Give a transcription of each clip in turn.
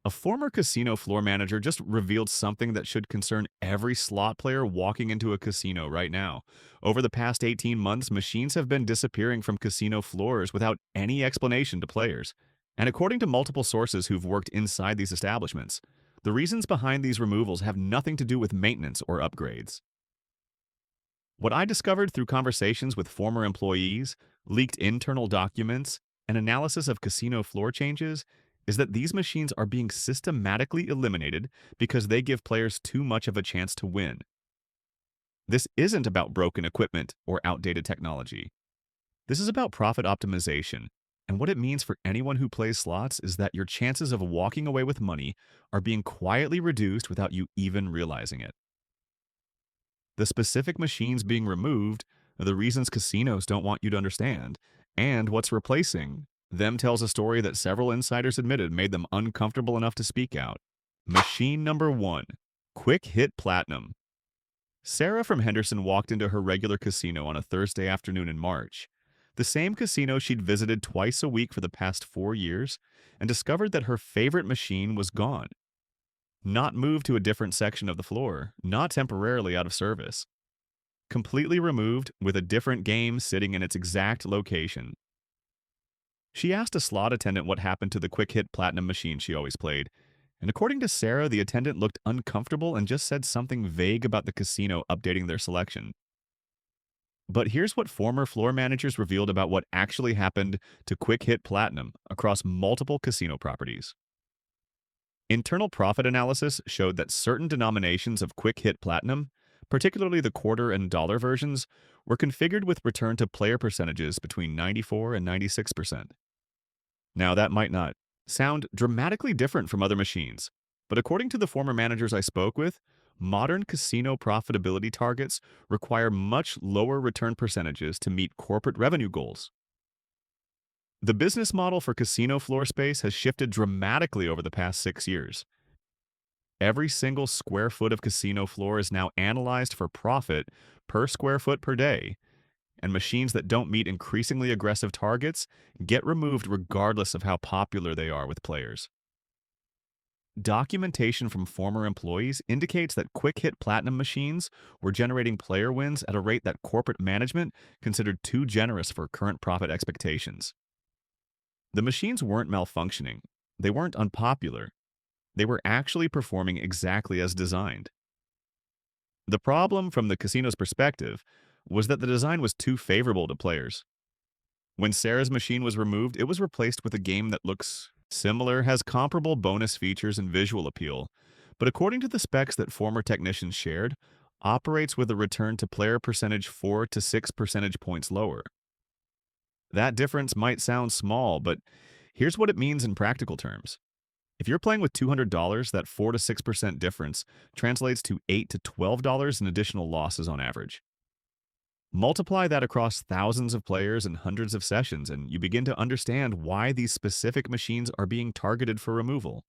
A former casino floor manager just revealed something that should concern every slot player walking into a casino right now. Over the past 18 months, machines have been disappearing from casino floors without any explanation to players. And according to multiple sources who've worked inside these establishments, the reasons behind these removals have nothing to do with maintenance or upgrades. What I discovered through conversations with former employees, leaked internal documents, and analysis of casino floor changes is that these machines are being systematically eliminated because they give players too much of a chance to win. This isn't about broken equipment or outdated technology. This is about profit optimization. And what it means for anyone who plays slots is that your chances of walking away with money are being quietly reduced without you even realizing it. The specific machines being removed, the reasons casinos don't want you to understand, and what's replacing them tells a story that several insiders admitted made them uncomfortable enough to speak out. Machine number one, Quick Hit Platinum. Sarah from Henderson walked into her regular casino on a Thursday afternoon in March, the same casino she'd visited twice a week for the past 4 years, and discovered that her favorite machine was gone. Not moved to a different section of the floor, not temporarily out of service. Completely removed with a different game sitting in its exact location. She asked a slot attendant what happened to the quick hit platinum machine she always played, and according to Sarah, the attendant looked uncomfortable and just said something vague about the casino updating their selection. But here's what former floor managers revealed about what actually happened to Quick Hit Platinum across multiple casino properties. Internal profit analysis showed that certain denominations of Quick Hit Platinum, particularly the quarter and dollar versions, were configured with return to player percentages between 94 and 96%. Now, that might not sound dramatically different from other machines, but according to the former managers I spoke with, modern casino profitability targets require much lower return percentages to meet corporate revenue goals. The business model for casino floor space has shifted dramatically over the past 6 years. Every single square foot of casino floor is now analyzed for profit per square foot per day, and machines that don't meet increasingly aggressive targets get removed regardless of how popular they are with players. Documentation from former employees indicates that quick hit platinum machines were generating player wins at a rate that corporate management considered too generous for current profit expectations. The machines weren't malfunctioning. They weren't unpopular. They were actually performing exactly as designed. The problem, from the casino's perspective, was that the design was too favorable to players. When Sarah's machine was removed, it was replaced with a game that looks similar, has comparable bonus features and visual appeal, but according to the specs that former technicians shared, operates with a return to player percentage 4 to 6 percentage points lower. That difference might sound small, but here's what it means in practical terms. If you're playing with $200, that 4 to 6% difference translates to $8 to $12 in additional losses on average. Multiply that across thousands of players and hundreds of sessions, and you begin to understand why these specific machines are being targeted for removal.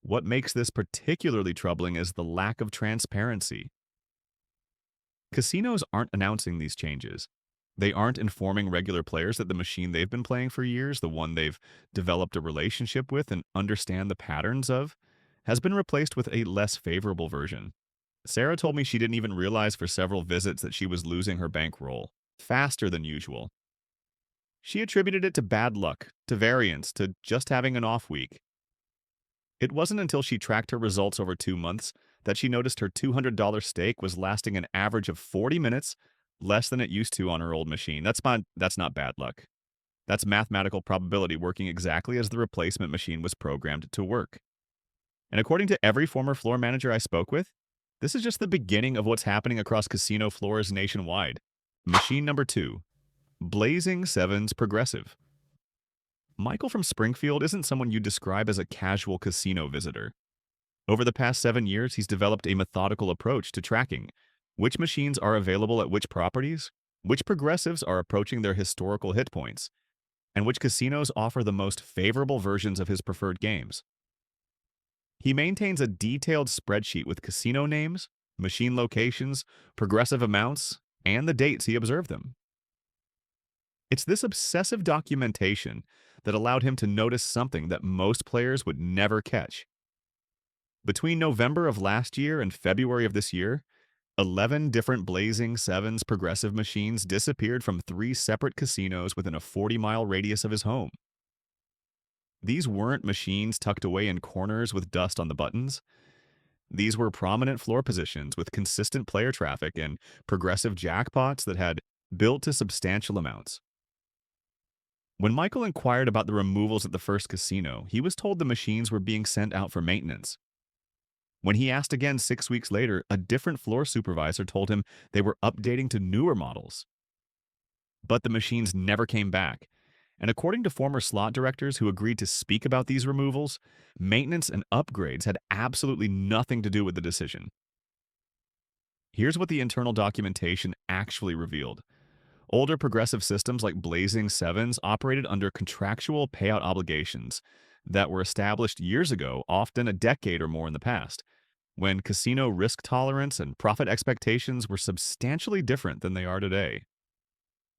What makes this particularly troubling is the lack of transparency. Casinos aren't announcing these changes. They aren't informing regular players that the machine they've been playing for years, the one they've developed a relationship with and understand the patterns of, has been replaced with a less favorable version. Sarah told me she didn't even realize for several visits that she was losing her bankroll faster than usual. She attributed it to bad luck, to variance, to just having an off week. It wasn't until she tracked her results over 2 months that she noticed her $200 stake was lasting an average of 40 minutes less than it used to on her old machine. That's not bad luck. That's mathematical probability working exactly as the replacement machine was programmed to work. And according to every former floor manager I spoke with, this is just the beginning of what's happening across casino floors nationwide. Machine number two, Blazing Sevens Progressive. Michael from Springfield isn't someone you'd describe as a casual casino visitor. Over the past 7 years, he's developed a methodical approach to tracking which machines are available at which properties, which progressives are approaching their historical hit points, and which casinos offer the most favorable versions of his preferred games. He maintains a detailed spreadsheet with casino names, machine locations, progressive amounts, and the dates he observed them. It's this obsessive documentation that allowed him to notice something that most players would never catch. Between November of last year and February of this year, 11 different Blazing Sevens progressive machines disappeared from three separate casinos within a 40-mile radius of his home. These weren't machines tucked away in corners with dust on the buttons. These were prominent floor positions with consistent player traffic and progressive jackpots that had built to substantial amounts. When Michael inquired about the removals at the first casino, he was told the machines were being sent out for maintenance. When he asked again 6 weeks later, a different floor supervisor told him they were updating to newer models. But the machines never came back. And according to former slot directors who agreed to speak about these removals, maintenance and upgrades had absolutely nothing to do with the decision. Here's what the internal documentation actually revealed. Older progressive systems like Blazing Sevens operated under contractual payout obligations that were established years ago, often a decade or more in the past, when casino risk tolerance and profit expectations were substantially different than they are today.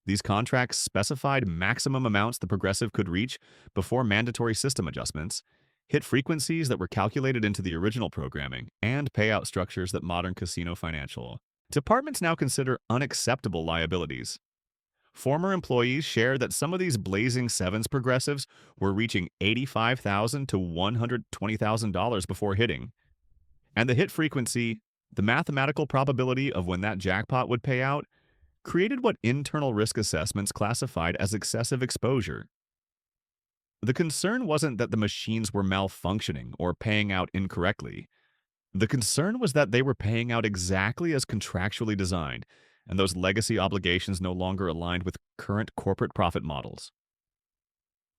These contracts specified maximum amounts the progressive could reach before mandatory system adjustments, hit frequencies that were calculated into the original programming, and payout structures that modern casino financial departments now consider unacceptable liabilities. Former employees shared that some of these Blazing Sevens progressives were reaching $85,000 to $120,000 before hitting. And the hit frequency, the mathematical probability of when that jackpot would pay out, created what internal risk assessments classified as excessive exposure. The concern wasn't that the machines were malfunctioning or paying out incorrectly. The concern was that they were paying out exactly as contractually designed, and those legacy obligations no longer aligned with current corporate profit models.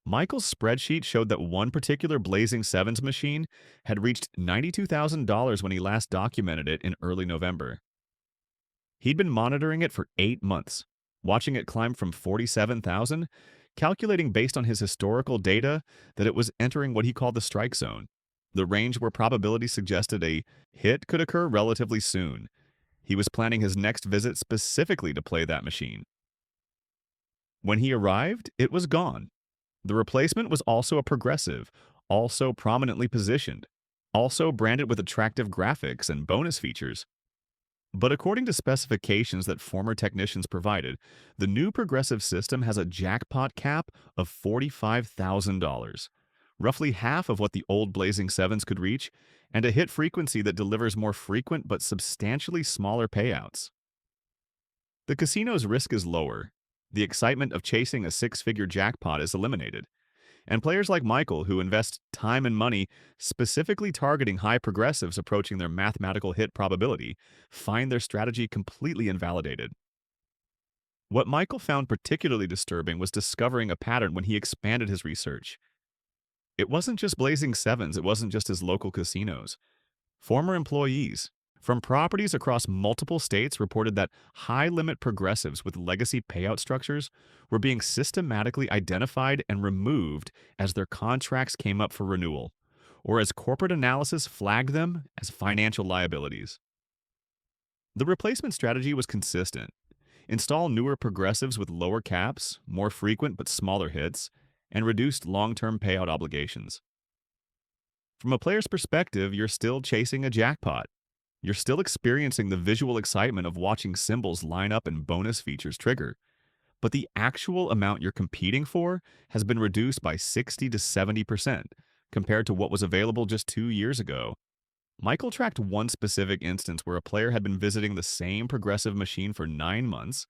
Michael's spreadsheet showed that one particular Blazing Sevens machine had reached $92,000 when he last documented it in early November. He'd been monitoring it for 8 months, watching it climb from 47,000, calculating based on his historical data that it was entering what he called the strike zone, the range where probability suggested a hit could occur relatively soon. He was planning his next visit specifically to play that machine. When he arrived, it was gone. The replacement was also a progressive, also prominently positioned, also branded with attractive graphics and bonus features. But according to specifications that former technicians provided, the new progressive system has a jackpot cap of $45,000, roughly half of what the old Blazing Sevens could reach, and a hit frequency that delivers more frequent but substantially smaller payouts. The casino's risk is lower. The excitement of chasing a six-figure jackpot is eliminated. And players like Michael, who invest time and money specifically targeting high progressives approaching their mathematical hit probability, find their strategy completely invalidated. What Michael found particularly disturbing was discovering a pattern when he expanded his research. It wasn't just Blazing Sevens, it wasn't just his local casinos. Former employees from properties across multiple states reported that high-limit progressives with legacy payout structures were being systematically identified and removed as their contracts came up for renewal, or as corporate analysis flagged them as financial liabilities. The replacement strategy was consistent. Install newer progressives with lower caps, more frequent but smaller hits, and reduced long-term payout obligations. From a player's perspective, you're still chasing a jackpot. You're still experiencing the visual excitement of watching symbols line up and bonus features trigger. But the actual amount you're competing for has been reduced by 60 to 70% compared to what was available just 2 years ago. Michael tracked one specific instance where a player had been visiting the same progressive machine for 9 months,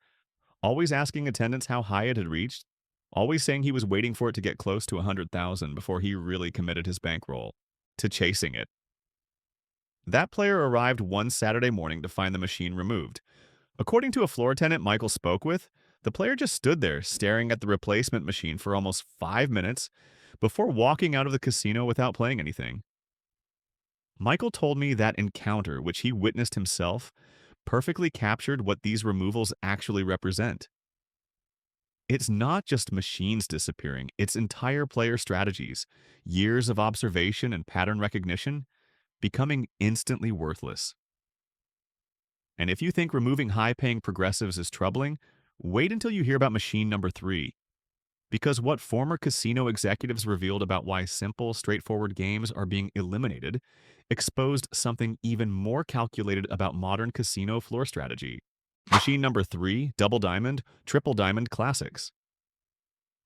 always asking attendants how high it had reached, always saying he was waiting for it to get close to 100,000 before he really committed his bankroll to chasing it. That player arrived one Saturday morning to find the machine removed. According to a floor attendant Michael spoke with, the player just stood there staring at the replacement machine for almost 5 minutes before walking out of the casino without playing anything. Michael told me that encounter, which he witnessed himself, perfectly captured what these removals actually represent. It's not just machines disappearing, it's entire player strategies, years of observation and pattern recognition, becoming instantly worthless. And if you think removing high-paying progressives is troubling, Wait until you hear about machine number 3, because what former casino executives revealed about why simple, straightforward games are being eliminated exposed something even more calculated about modern casino floor strategy. Machine number 3, Double Diamond, Triple Diamond Classics.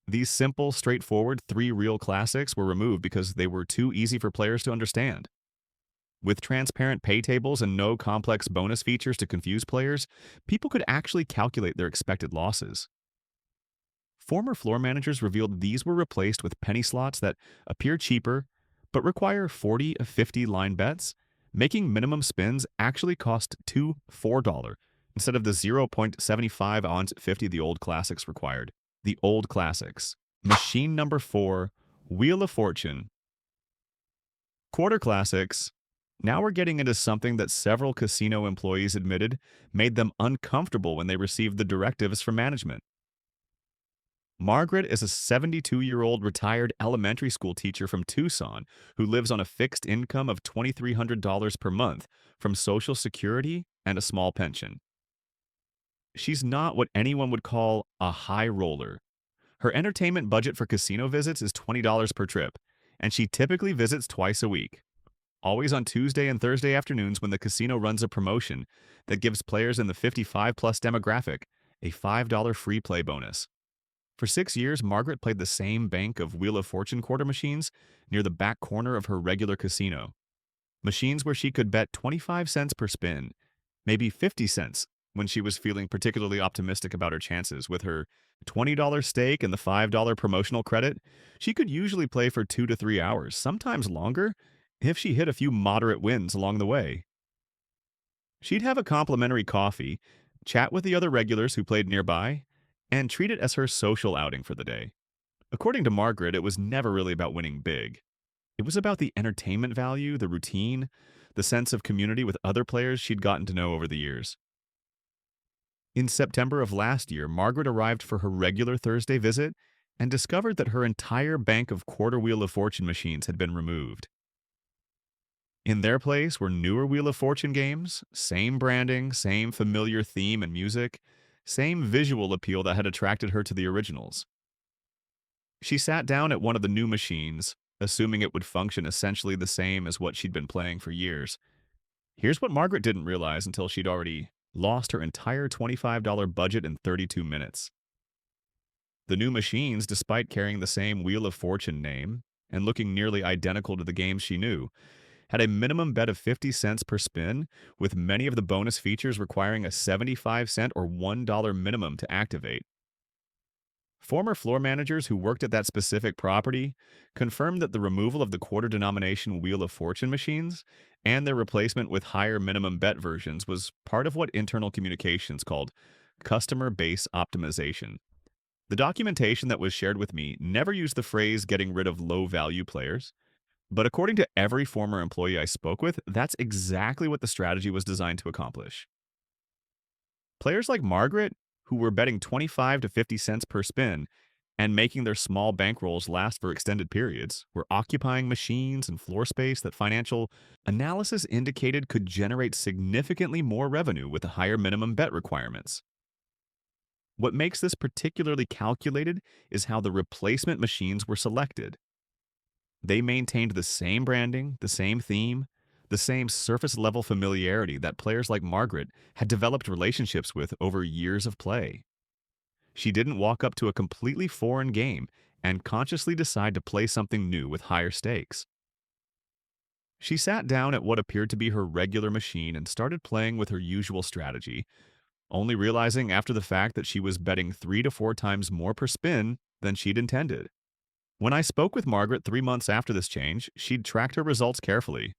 These simple, straightforward three real classics were removed because they were too easy for players to understand. With transparent pay tables and no complex bonus features to confuse players, people could actually calculate their expected losses. Former floor managers revealed these were replaced with penny slots that appear cheaper but require 40 of 50 line bets, making minimum spins actually cost $4 instead of the 0.75 on 50 the old classics required. The old classics. Machine number 4, Wheel of Fortune. Quarter classics. Now we're getting into something that several casino employees admitted made them uncomfortable when they received the directives from management. Margaret is a 72-year-old retired elementary school teacher from Tucson who lives on a fixed income of $2,300 per month from Social Security and a small pension. She's not what anyone would call a high roller. Her entertainment budget for casino visits is $20 per trip, and she typically visits twice a week, always on Tuesday and Thursday afternoons when the casino runs a promotion that gives players in the 55-plus demographic a $5 free play bonus. For 6 years, Margaret played the same bank of Wheel of Fortune quarter machines near the back corner of her regular casino. Machines where she could bet 25 cents per spin, maybe 50 cents when she was feeling particularly optimistic about her chances. With her $20 stake and the $5 promotional credit, she could usually play for 2 to 3 hours, sometimes longer, if she hit a few moderate wins along the way. She'd have a complimentary coffee, chat with the other regulars who played nearby, and treat it as her social outing for the day. According to Margaret, it was never really about winning big. It was about the entertainment value, the routine, the sense of community with other players she'd gotten to know over the years. In September of last year, Margaret arrived for her regular Thursday visit and discovered that her entire bank of quarter Wheel of Fortune machines had been removed. In their place were newer Wheel of Fortune games, same branding, same familiar theme and music, same visual appeal that had attracted her to the originals. She sat down at one of the new machines, assuming it would function essentially the same as what she'd been playing for years. Here's what Margaret didn't realize until she'd already lost her entire $25 budget in 32 minutes. The new machines, despite carrying the same Wheel of Fortune name and looking nearly identical to the games she knew, had a minimum bet of 50 cents per spin, with many of the bonus features requiring a 75-cent or $1 minimum to activate. Former floor managers who worked at that specific property confirmed that the removal of the quarter denomination Wheel of Fortune machines and their replacement with higher minimum bet versions was part of what internal communications called customer base optimization. The documentation that was shared with me never used the phrase getting rid of low-value players, but according to every former employee I spoke with, that's exactly what the strategy was designed to accomplish. Players like Margaret, who were betting 25 to 50 cents per spin and making their small bankrolls last for extended periods, were occupying machines and floor space that financial analysis indicated could generate significantly more revenue with the higher minimum bet requirements. What makes this particularly calculated is how the replacement machines were selected. They maintained the same branding, the same theme, the same surface-level familiarity that players like Margaret had developed relationships with over years of play. She didn't walk up to a completely foreign game and consciously decide to play something new with higher stakes. She sat down at what appeared to be her regular machine and started playing with her usual strategy, only realizing after the fact that she was betting 3 to 4 times more per spin than she'd intended. When I spoke with Margaret 3 months after this change, she'd tracked her results carefully.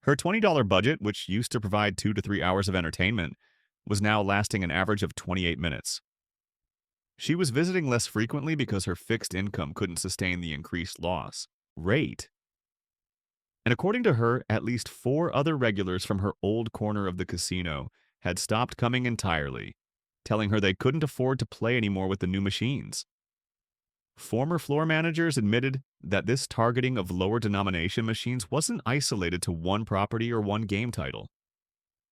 Her $20 budget, which used to provide 2 to 3 hours of entertainment, was now lasting an average of 28 minutes. She was visiting less frequently because her fixed income couldn't sustain the increased loss rate. And according to her, at least 4 other regulars from her old corner of the casino had stopped coming entirely, telling her they couldn't afford to play anymore with the new machines. Former floor managers admitted that this targeting of lower denomination machines wasn't isolated to one property or one game title.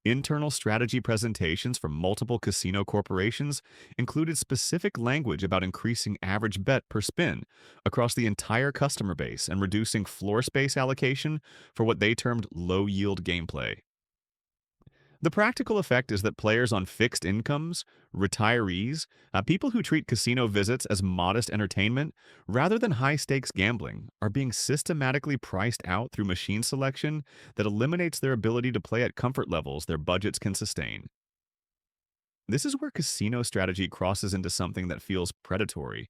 Internal strategy presentations from multiple casino corporations included specific language about increasing average bet per spin across the entire customer base and reducing floor space allocation for what they termed low yield gameplay. The practical effect is that players on fixed incomes, retirees, people who treat casino visits as modest entertainment rather than high stakes gambling are being systematically priced out through machine selection that eliminates their ability to play at comfort levels their budgets can sustain. This is where casino strategy crosses into something that feels predatory,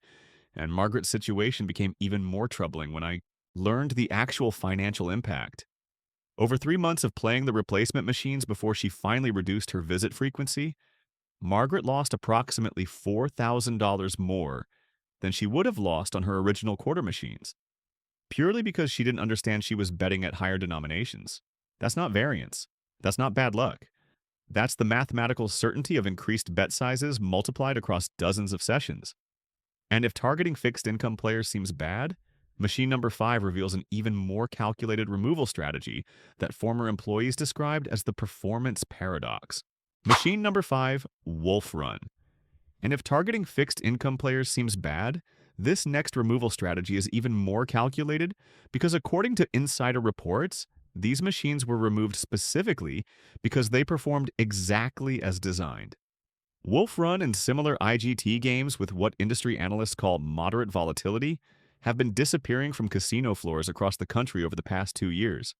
and Margaret's situation became even more troubling when I learned the actual financial impact. Over 3 months of playing the replacement machines before she finally reduced her visit frequency, Margaret lost approximately $4,000 more than she would have lost on her original quarter machines, purely because she didn't understand she was betting at higher denominations. That's not variance. That's not bad luck. That's the mathematical certainty of increased bet sizes multiplied across dozens of sessions. And if targeting fixed income players seems bad, machine number 5 reveals an even more calculated removal strategy that former employees described as the performance paradox. Machine number 5, Wolf Run. And if targeting fixed income players seems bad, this next removal strategy is even more calculated because according to insider reports, these machines were removed specifically because they performed exactly as designed. Wolf Run and similar IGT games with what industry analysts call moderate volatility have been disappearing from casino floors across the country over the past 2 years.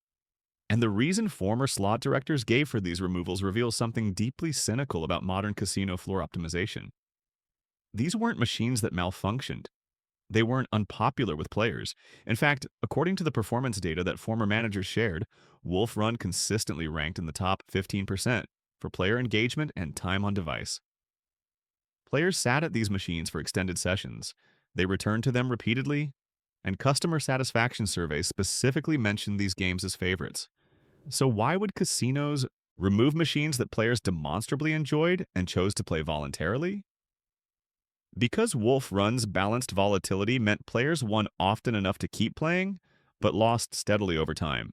And the reason former slot directors gave for these removals reveals something deeply cynical about modern casino floor optimization. These weren't machines that malfunctioned. They weren't unpopular with players. In fact, according to the performance data that former managers shared, Wolf Run consistently ranked in the top 15% for player engagement and time on device. Players sat at these machines for extended sessions. They returned to them repeatedly, and customer satisfaction surveys specifically mentioned these games as favorites. So why would casinos remove machines that players demonstrably enjoyed and chose to play voluntarily? Because Wolf Run's balanced volatility meant players won often enough to keep playing, but lost steadily over time.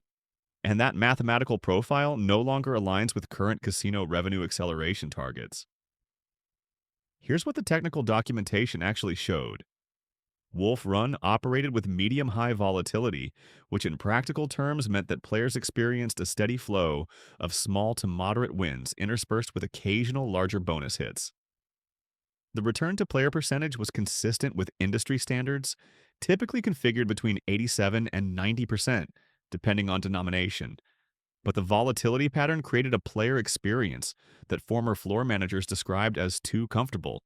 And that mathematical profile no longer aligns with current casino revenue acceleration targets. Here's what the technical documentation actually showed. Wolf Run operated with medium-high volatility, which in practical terms meant that players experienced a steady flow of small to moderate wins interspersed with occasional larger bonus hits. The return to player percentage was consistent with industry standards, typically configured between 87 and 90%, depending on denomination. But the volatility pattern created a player experience that former floor managers described as too comfortable.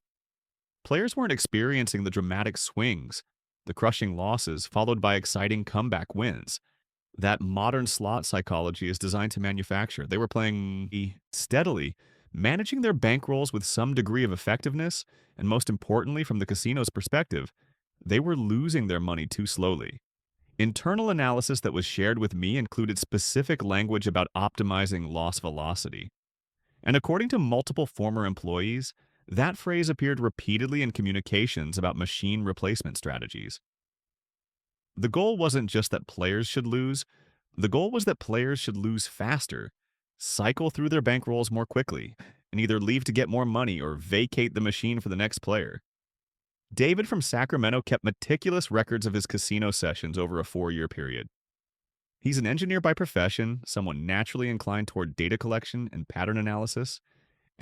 Players weren't experiencing the dramatic swings, the crushing losses, followed by exciting comeback wins that modern slot psychology is designed to manufacture. They were playing steadily, managing their bankrolls with some degree of effectiveness, and most importantly, from the casino's perspective, they were losing their money too slowly. Internal analysis that was shared with me included specific language about optimizing loss velocity. And according to multiple former employees, that phrase appeared repeatedly in communications about machine replacement strategies. The goal wasn't just that players should lose, the goal was that players should lose faster, cycle through their bankrolls more quickly, and either leave to get more money or vacate the machine for the next player. David from Sacramento kept meticulous records of his casino sessions over a 4-year period. He's an engineer by profession, someone naturally inclined toward data collection and pattern analysis,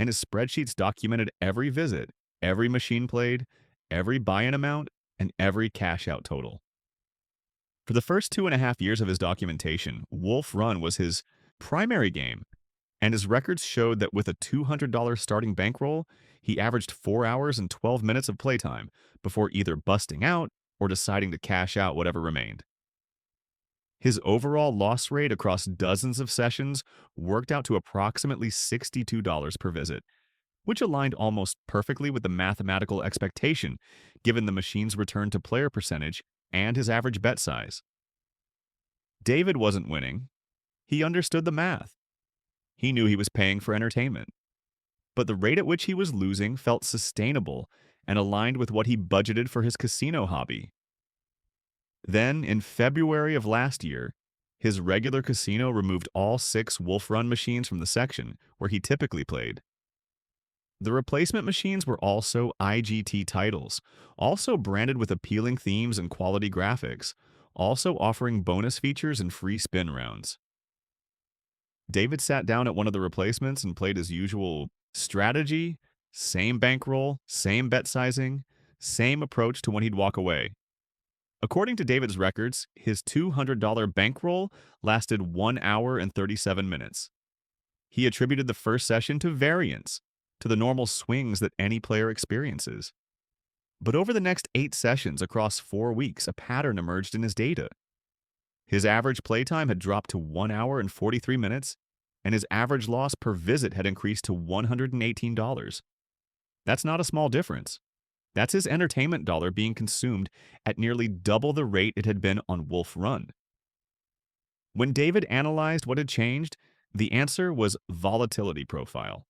and his spreadsheets documented every visit, every machine played, every buy-in amount, and every cash-out total. For the first 2.5 years of his documentation, Wolf Run was his primary game, and his records showed that with a $200 starting bankroll, he averaged 4 hours and 12 minutes of playtime before either busting out or deciding to cash out whatever remained. His overall loss rate across dozens of sessions worked out to approximately $62 per visit, which aligned almost perfectly with the mathematical expectation given the machine's return to player percentage and his average bet size. David wasn't winning. He understood the math. He knew he was paying for entertainment. But the rate at which he was losing felt sustainable and aligned with what he budgeted for his casino hobby. Then, in February of last year, His regular casino removed all 6 Wolf Run machines from the section where he typically played. The replacement machines were also IGT titles, also branded with appealing themes and quality graphics, also offering bonus features and free spin rounds. David sat down at one of the replacements and played his usual strategy, same bankroll, same bet sizing, same approach to when he'd walk away. According to David's records, his $200 bankroll lasted 1 hour and 37 minutes. He attributed the first session to variance, to the normal swings that any player experiences. But over the next 8 sessions across 4 weeks, a pattern emerged in his data. His average playtime had dropped to 1 hour and 43 minutes, and his average loss per visit had increased to $118. That's not a small difference. That's his entertainment dollar being consumed at nearly double the rate it had been on Wolf Run. When David analyzed what had changed, the answer was volatility profile.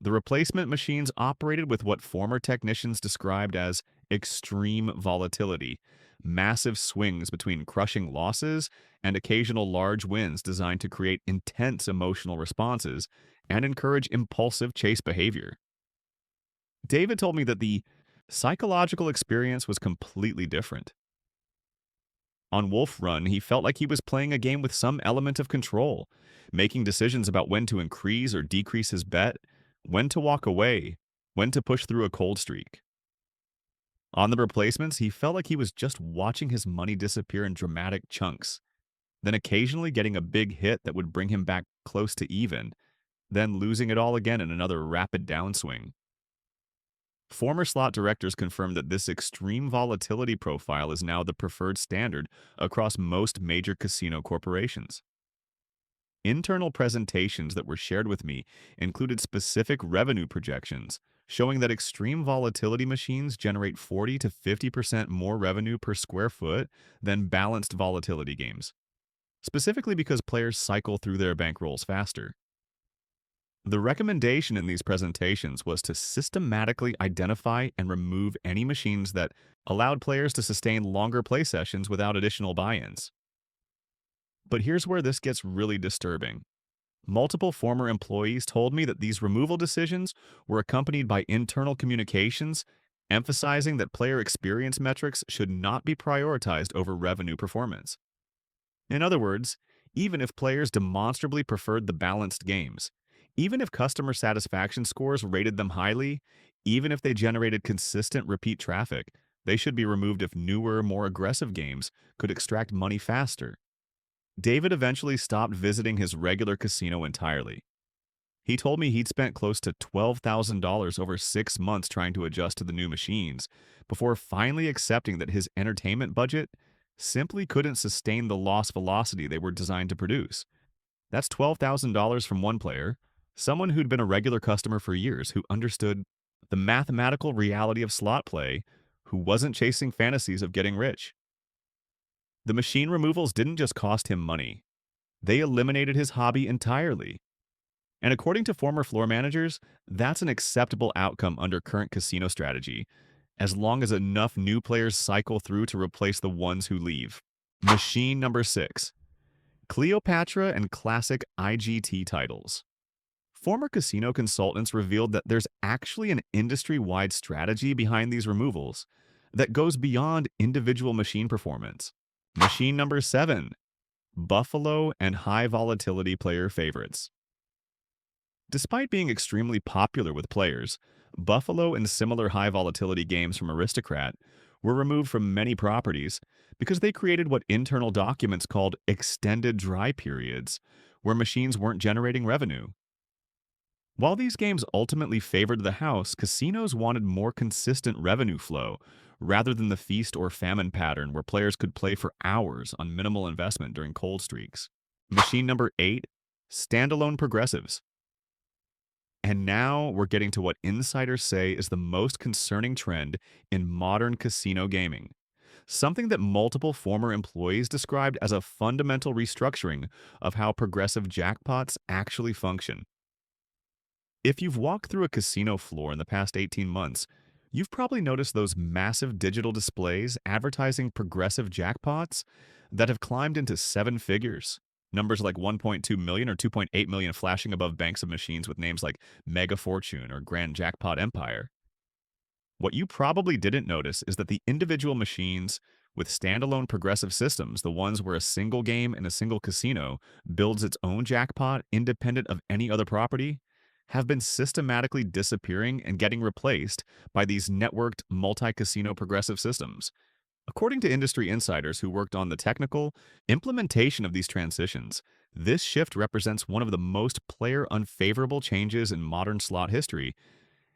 The replacement machines operated with what former technicians described as extreme volatility, massive swings between crushing losses and occasional large wins designed to create intense emotional responses and encourage impulsive chase behavior. David told me that the psychological experience was completely different. On Wolf Run, he felt like he was playing a game with some element of control, making decisions about when to increase or decrease his bet, when to walk away, when to push through a cold streak. On the replacements, he felt like he was just watching his money disappear in dramatic chunks, then occasionally getting a big hit that would bring him back close to even, then losing it all again in another rapid downswing. Former slot directors confirmed that this extreme volatility profile is now the preferred standard across most major casino corporations. Internal presentations that were shared with me included specific revenue projections, showing that extreme volatility machines generate 40 to 50% more revenue per square foot than balanced volatility games, specifically because players cycle through their bankrolls faster. The recommendation in these presentations was to systematically identify and remove any machines that allowed players to sustain longer play sessions without additional buy-ins. But here's where this gets really disturbing. Multiple former employees told me that these removal decisions were accompanied by internal communications emphasizing that player experience metrics should not be prioritized over revenue performance. In other words, even if players demonstrably preferred the balanced games, even if customer satisfaction scores rated them highly, even if they generated consistent repeat traffic, they should be removed if newer, more aggressive games could extract money faster. David eventually stopped visiting his regular casino entirely. He told me he'd spent close to $12,000 over 6 months trying to adjust to the new machines, before finally accepting that his entertainment budget simply couldn't sustain the loss velocity they were designed to produce. That's $12,000 from one player, someone who'd been a regular customer for years, who understood the mathematical reality of slot play, who wasn't chasing fantasies of getting rich. The machine removals didn't just cost him money. They eliminated his hobby entirely. And according to former floor managers, that's an acceptable outcome under current casino strategy, as long as enough new players cycle through to replace the ones who leave. Machine number 6. Cleopatra and classic IGT titles. Former casino consultants revealed that there's actually an industry-wide strategy behind these removals that goes beyond individual machine performance. Machine number 7. Buffalo and high volatility player favorites. Despite being extremely popular with players, Buffalo and similar high volatility games from Aristocrat were removed from many properties because they created what internal documents called extended dry periods, where machines weren't generating revenue. While these games ultimately favored the house, casinos wanted more consistent revenue flow rather than the feast or famine pattern where players could play for hours on minimal investment during cold streaks. Machine number 8, standalone progressives. And now we're getting to what insiders say is the most concerning trend in modern casino gaming. Something that multiple former employees described as a fundamental restructuring of how progressive jackpots actually function. If you've walked through a casino floor in the past 18 months, you've probably noticed those massive digital displays advertising progressive jackpots that have climbed into seven figures. Numbers like 1.2 million or 2.8 million flashing above banks of machines with names like Mega Fortune or Grand Jackpot Empire. What you probably didn't notice is that the individual machines with standalone progressive systems, the ones where a single game in a single casino builds its own jackpot independent of any other property, have been systematically disappearing and getting replaced by these networked multi casino progressive systems. According to industry insiders who worked on the technical implementation of these transitions, this shift represents one of the most player unfavorable changes in modern slot history,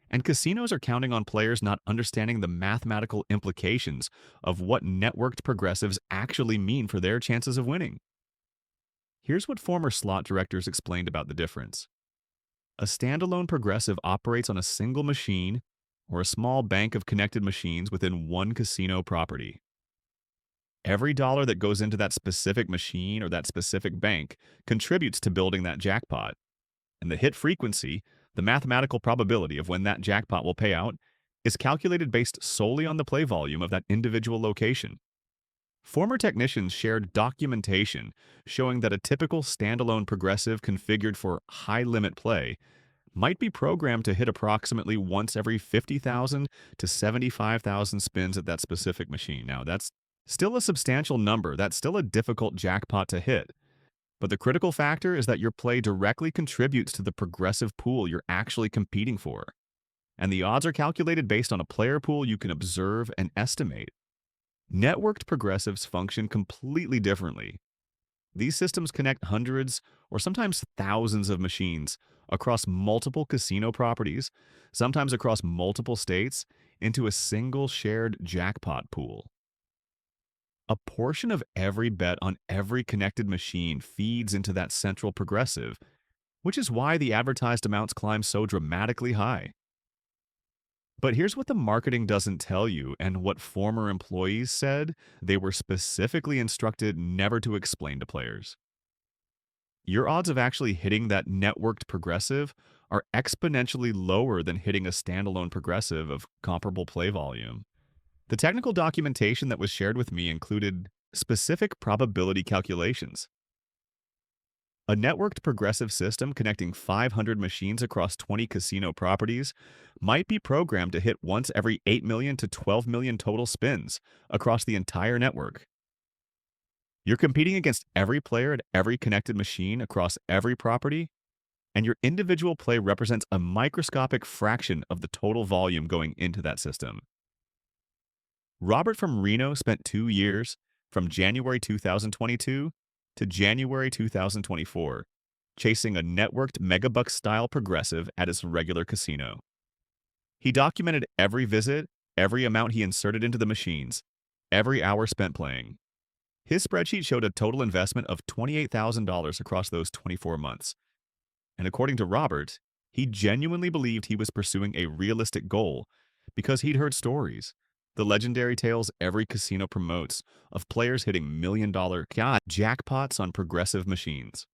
and casinos are counting on players not understanding the mathematical implications of what networked progressives actually mean for their chances of winning. Here's what former slot directors explained about the difference. A standalone progressive operates on a single machine or a small bank of connected machines within one casino property. Every dollar that goes into that specific machine or that specific bank contributes to building that jackpot. And the hit frequency, the mathematical probability of when that jackpot will pay out, is calculated based solely on the play volume of that individual location. Former technicians shared documentation showing that a typical standalone progressive configured for high limit play might be programmed to hit approximately once every 50,000 to 75,000 spins at that specific machine. Now, that's still a substantial number. That's still a difficult jackpot to hit. But the critical factor is that your play directly contributes to the progressive pool you're actually competing for. And the odds are calculated based on a player pool you can observe and estimate. Networked progressives function completely differently. These systems connect hundreds or sometimes thousands of machines across multiple casino properties, sometimes across multiple states, into a single shared jackpot pool. A portion of every bet on every connected machine feeds into that central progressive, which is why the advertised amounts climb so dramatically high. But here's what the marketing doesn't tell you, and what former employees said they were specifically instructed never to explain to players. Your odds of actually hitting that networked progressive are exponentially lower than hitting a standalone progressive of comparable play volume. The technical documentation that was shared with me included specific probability calculations. A networked progressive system connecting 500 machines across 20 casino properties might be programmed to hit once every 8 million to 12 million total spins across the entire network. You're competing against every player at every connected machine across every property, and your individual play represents a microscopic fraction of the total volume going into that system. Robert from Reno spent 2 years, from January 2022 to January 2024, chasing a networked megabucks-style progressive at his regular casino. He documented every visit, every amount he inserted into the machines, every hour spent playing. His spreadsheet showed a total investment of $28,000 across those 24 months. And according to Robert, he genuinely believed he was pursuing a realistic goal because he'd heard stories, the legendary tales every casino promotes, of players hitting million-dollar jackpots on progressive machines.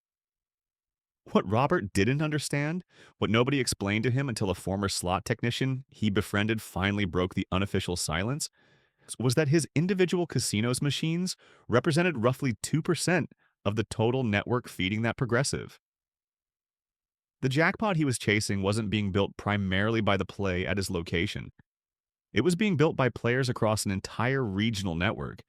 What Robert didn't understand, what nobody explained to him until a former slot technician he befriended finally broke the unofficial silence, was that his individual casino's machines represented roughly 2% of the total network feeding that progressive. The jackpot he was chasing wasn't being built primarily by the play at his location. It was being built by players across an entire regional network,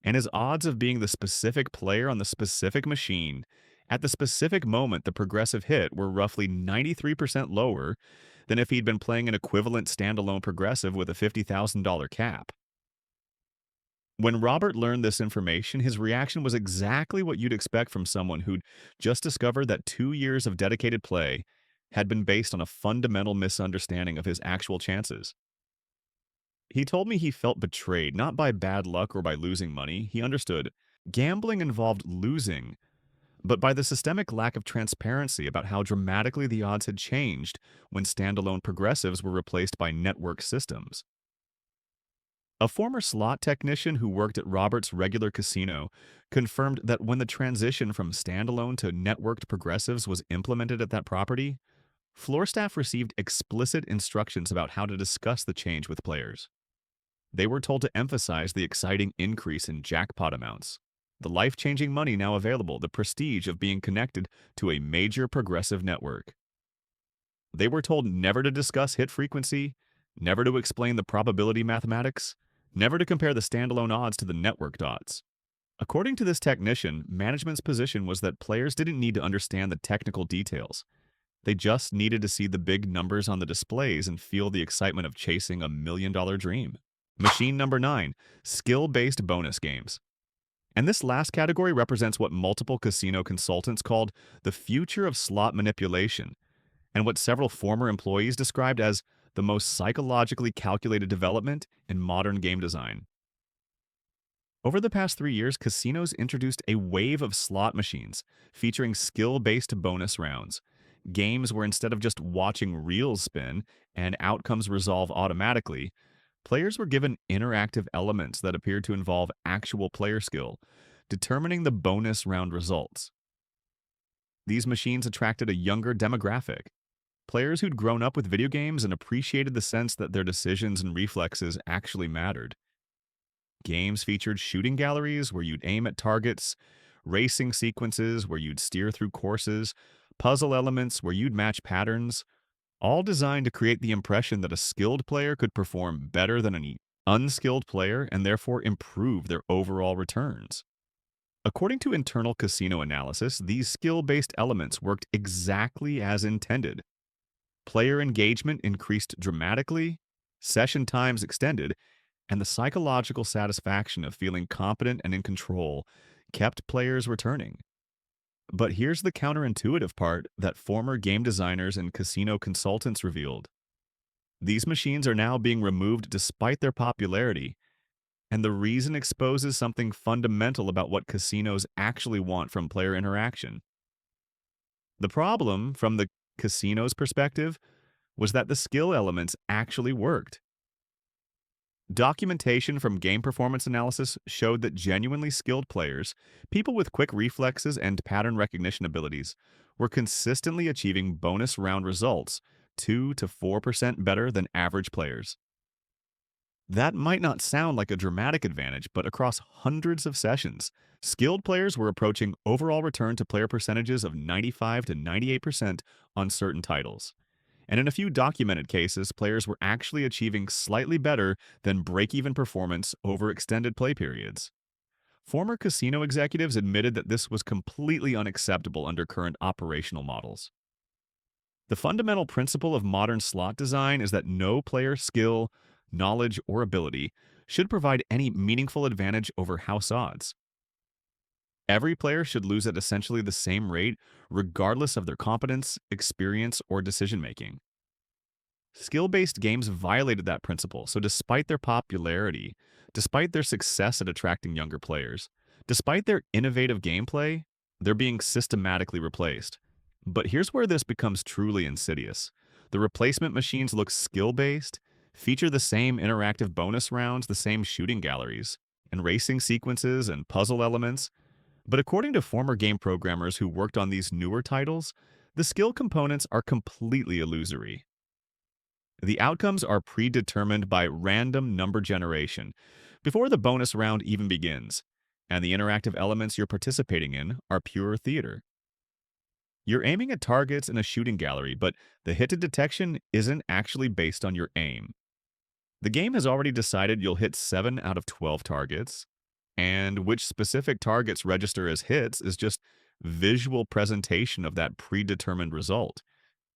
and his odds of being the specific player on the specific machine at the specific moment the progressive hit were roughly 93% lower than if he'd been playing an equivalent standalone progressive with a $50,000 cap. When Robert learned this information, his reaction was exactly what you'd expect from someone who'd just discovered that 2 years of dedicated play had been based on a fundamental misunderstanding of his actual chances. He told me he felt betrayed, not by bad luck or by losing money. He understood gambling involved losing, but by the systemic lack of transparency about how dramatically the odds had changed when standalone progressives were replaced by network systems. A former slot technician who worked at Robert's regular casino confirmed that when the transition from standalone to networked progressives was implemented at that property, floor staff received explicit instructions about how to discuss the change with players. They were told to emphasize the exciting increase in jackpot amounts, the life-changing money now available, the prestige of being connected to a major progressive network. They were told never to discuss hit frequency, never to explain the probability mathematics, never to compare the standalone odds to the networked odds. According to this technician, management's position was that players didn't need to understand the technical details. They just needed to see the big numbers on the displays and feel the excitement of chasing a $1 million dream. Machine number 9, skill-based bonus games. And this last category represents what multiple casino consultants called the future of slot manipulation, and what several former employees described as the most psychologically calculated development in modern game design. Over the past 3 years, casinos introduced a wave of slot machines featuring skill-based bonus rounds, games where instead of just watching reels spin and outcomes resolve automatically, players were given interactive elements that appeared to involve actual player skill, determining the bonus round results. These machines attracted a younger demographic, players who'd grown up with video games and appreciated the sense that their decisions and reflexes actually mattered. Games featured shooting galleries where you'd aim at targets, racing sequences where you'd steer through courses, puzzle elements where you'd match patterns, all designed to create the impression that a skilled player could perform better than an unskilled player and therefore improve their overall returns. According to internal casino analysis, these skill-based elements worked exactly as intended. Player engagement increased dramatically, session times extended, and the psychological satisfaction of feeling competent and in control kept players returning. But here's the counterintuitive part that former game designers and casino consultants revealed. These machines are now being removed despite their popularity, and the reason exposes something fundamental about what casinos actually want from player interaction. The problem, from the casino's perspective, was that the skill elements actually worked. Documentation from game performance analysis showed that genuinely skilled players, people with quick reflexes and pattern recognition abilities, were consistently achieving bonus round results 2 to 4% better than average players. That might not sound like a dramatic advantage, but across hundreds of sessions, skilled players were approaching overall return to player percentages of 95 to 98% on certain titles. And in a few documented cases, players were actually achieving slightly better than break-even performance over extended play periods. Former casino executives admitted that this was completely unacceptable under current operational models. The fundamental principle of modern slot design is that no player skill, knowledge, or ability should provide any meaningful advantage over house odds. Every player should lose at essentially the same rate, regardless of their competence, experience, or decision-making. Skill-based games violated that principle, so despite their popularity, despite their success at attracting younger players, despite their innovative gameplay, they're being systematically replaced. But here's where this becomes truly insidious. The replacement machines look skill-based, feature the same interactive bonus rounds, the same shooting galleries, and racing sequences and puzzle elements, but according to former game programmers who worked on these newer titles, the skill components are completely illusory. The outcomes are predetermined by random number generation before the bonus round even begins, and the interactive elements you're participating in are pure theater. You're aiming at targets in a shooting gallery, but the hit detection isn't actually based on your aim. The game has already decided you'll hit 7 out of 12 targets, and which specific targets register as hits is just visual presentation of that predetermined result.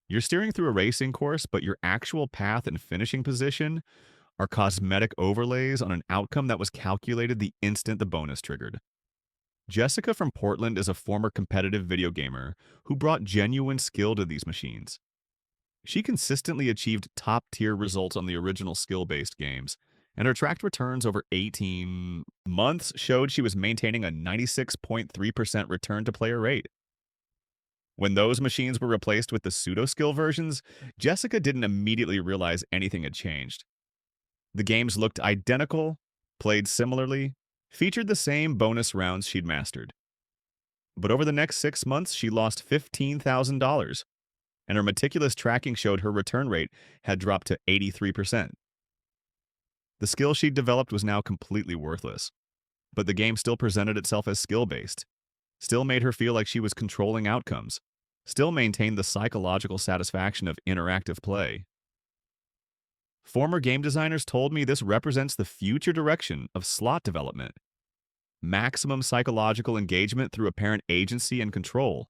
You're steering through a racing course, but your actual path and finishing position are cosmetic overlays on an outcome that was calculated the instant the bonus triggered. Jessica from Portland is a former competitive video gamer who brought genuine skill to these machines. She consistently achieved top-tier results on the original skill-based games, and her tracked returns over 18 months showed she was maintaining a 96.3% return to player rate. When those machines were replaced with the pseudo-skill versions, Jessica didn't immediately realize anything had changed. The games looked identical, played similarly, featured the same bonus rounds she'd mastered. But over the next 6 months, she lost $15,000, and her meticulous tracking showed her return rate had dropped to 83%. The skill she'd developed was now completely worthless. But the game still presented itself as skill-based, still made her feel like she was controlling outcomes, still maintained the psychological satisfaction of interactive play. Former game designers told me this represents the future direction of slot development. Maximum psychological engagement through apparent agency and control,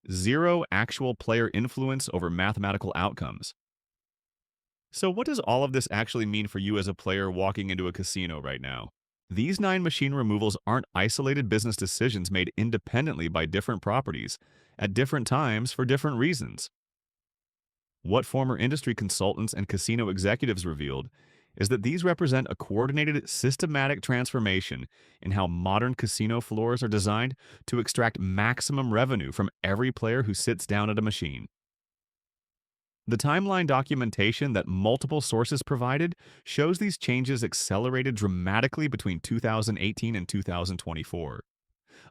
zero actual player influence over mathematical outcomes. So, what does all of this actually mean for you as a player walking into a casino right now? These 9 machine removals aren't isolated business decisions made independently by different properties at different times for different reasons. What former industry consultants and casino executives revealed is that these represent a coordinated, systematic transformation in how modern casino floors are designed to extract maximum revenue from every player who sits down at a machine. The timeline documentation that multiple sources provided shows these changes accelerated dramatically between 2018 and 2024,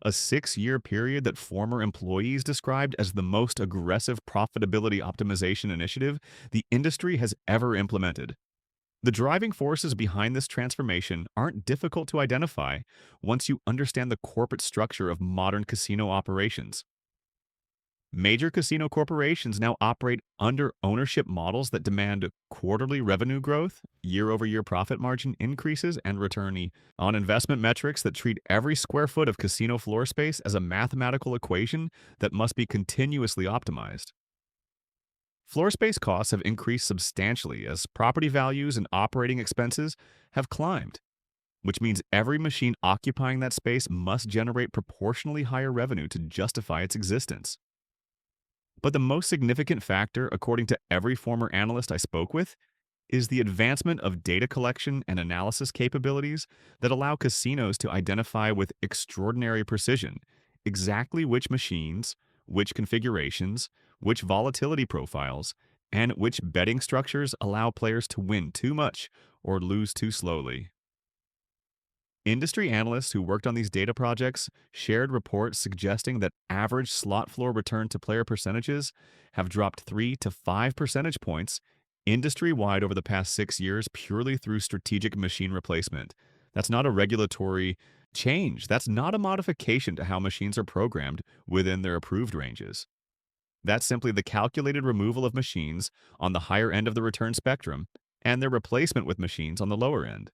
a 6-year period that former employees described as the most aggressive profitability optimization initiative the industry has ever implemented. The driving forces behind this transformation aren't difficult to identify once you understand the corporate structure of modern casino operations. Major casino corporations now operate under ownership models that demand quarterly revenue growth, year-over-year profit margin increases, and return on investment metrics that treat every square foot of casino floor space as a mathematical equation that must be continuously optimized. Floor space costs have increased substantially as property values and operating expenses have climbed, which means every machine occupying that space must generate proportionally higher revenue to justify its existence. But the most significant factor, according to every former analyst I spoke with, is the advancement of data collection and analysis capabilities that allow casinos to identify with extraordinary precision exactly which machines, which configurations, which volatility profiles, and which betting structures allow players to win too much or lose too slowly. Industry analysts who worked on these data projects shared reports suggesting that average slot floor return to player percentages have dropped 3 to 5 percentage points industry-wide over the past 6 years purely through strategic machine replacement. That's not a regulatory change. That's not a modification to how machines are programmed within their approved ranges. That's simply the calculated removal of machines on the higher end of the return spectrum and their replacement with machines on the lower end.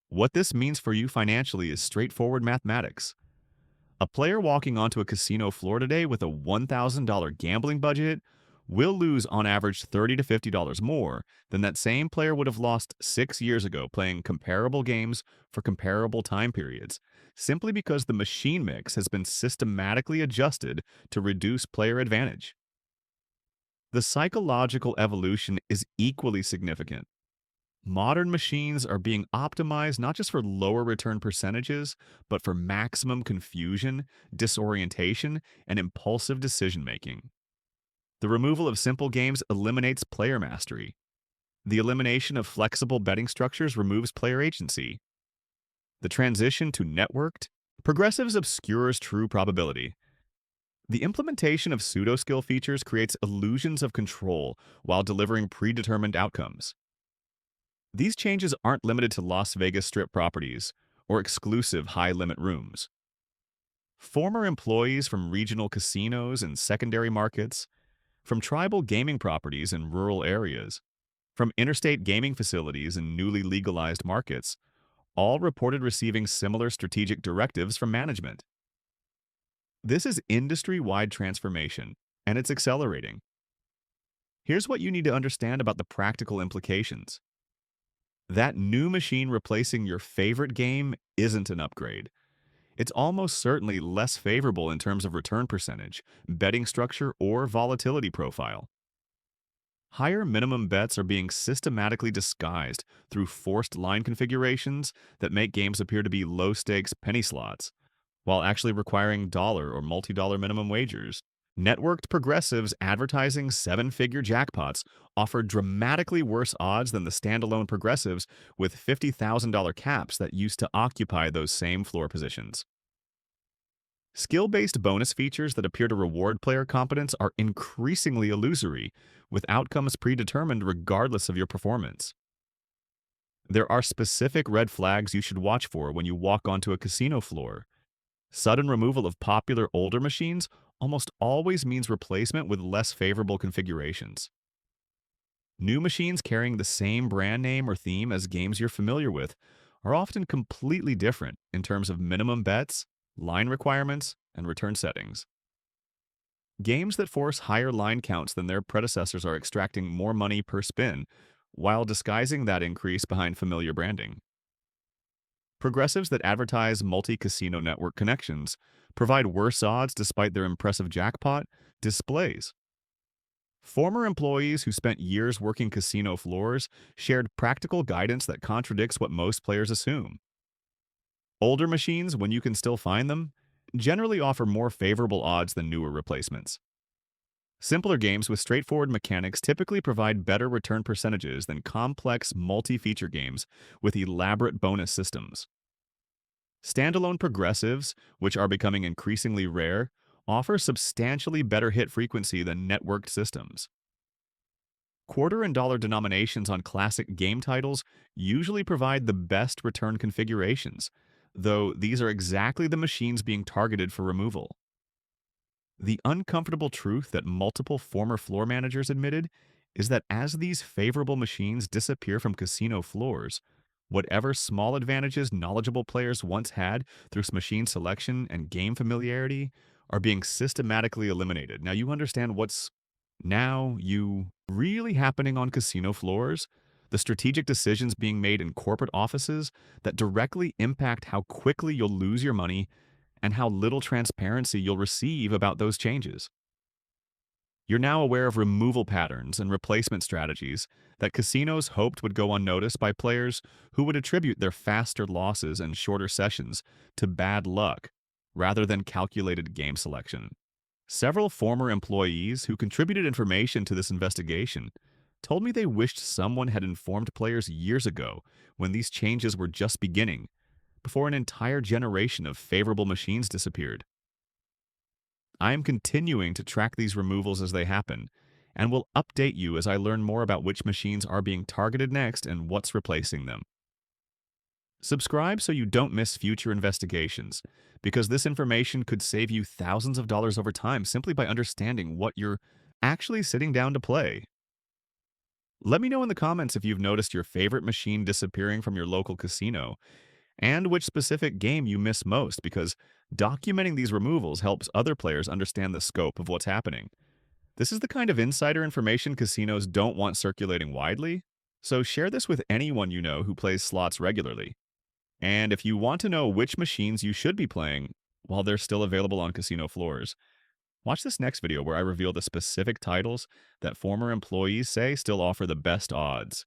What this means for you financially is straightforward mathematics. A player walking onto a casino floor today with a $1,000 gambling budget will lose on average $30 to $50 more than that same player would have lost 6 years ago playing comparable games for comparable time periods, simply because the machine mix has been systematically adjusted to reduce player advantage. The psychological evolution is equally significant. Modern machines are being optimized not just for lower return percentages, but for maximum confusion, disorientation, and impulsive decision making. The removal of simple games eliminates player mastery. The elimination of flexible betting structures removes player agency. The transition to networked progressives obscures true probability. The implementation of pseudo-skill features creates illusions of control while delivering predetermined outcomes. These changes aren't limited to Las Vegas Strip properties or exclusive high-limit rooms. Former employees from regional casinos and secondary markets, from tribal gaming properties in rural areas, from interstate gaming facilities in newly legalized markets, all reported receiving similar strategic directives from management. This is industry-wide transformation, and it's accelerating. Here's what you need to understand about the practical implications. That new machine replacing your favorite game isn't an upgrade. It's almost certainly less favorable in terms of return percentage, betting structure, or volatility profile. Higher minimum bets are being systematically disguised through forced line configurations that make games appear to be low-stakes penny slots, while actually requiring dollar or multi-dollar minimum wagers. Networked progressives advertising 7-figure jackpots offer dramatically worse odds than the standalone progressives with $50,000 caps that used to occupy those same floor positions. Skill-based bonus features that appear to reward player competence are increasingly illusory, with outcomes predetermined regardless of your performance. There are specific red flags you should watch for when you walk onto a casino floor. Sudden removal of popular older machines almost always means replacement with less favorable configurations. New machines carrying the same brand name or theme as games you're familiar with are often completely different in terms of minimum bets, line requirements, and return settings. Games that force higher line counts than their predecessors are extracting more money per spin, while disguising that increase behind familiar branding. Progressives that advertise multi casino network connections provide worse odds despite their impressive jackpot displays. Former employees who spent years working casino floors shared practical guidance that contradicts what most players assume. Older machines, when you can still find them, generally offer more favorable odds than newer replacements. Simpler games with straightforward mechanics typically provide better return percentages than complex multi feature games with elaborate bonus systems. Standalone progressives, which are becoming increasingly rare, offer substantially better hit frequency than networked systems. Quarter and dollar denominations on classic game titles usually provide the best return configurations, though these are exactly the machines being targeted for removal. The uncomfortable truth that multiple former floor managers admitted is that as these favorable machines disappear from casino floors, whatever small advantages knowledgeable players once had through machine selection and game familiarity are being systematically eliminated. Now you understand what's now you really happening on casino floors, the strategic decisions being made in corporate offices that directly impact how quickly you'll lose your money and how little transparency you'll receive about those changes. You're now aware of removal patterns and replacement strategies that casinos hoped would go unnoticed by players who would attribute their faster losses and shorter sessions to bad luck rather than calculated game selection. Several former employees who contributed information to this investigation told me they wished someone had informed players years ago when these changes were just beginning, before an entire generation of favorable machines disappeared. I am continuing to track these removals as they happen, and will update you as I learn more about which machines are being targeted next and what's replacing them. Subscribe so you don't miss future investigations, because this information could save you thousands of dollars over time simply by understanding what you're actually sitting down to play. Let me know in the comments if you've noticed your favorite machine disappearing from your local casino, and which specific game you miss most, because documenting these removals helps other players understand the scope of what's happening. This is the kind of insider information casinos don't want circulating widely, so share this with anyone you know who plays slots regularly. And if you want to know which machines you should be playing while they're still available on casino floors, watch this next video where I reveal the specific titles that former employees say still offer the best odds.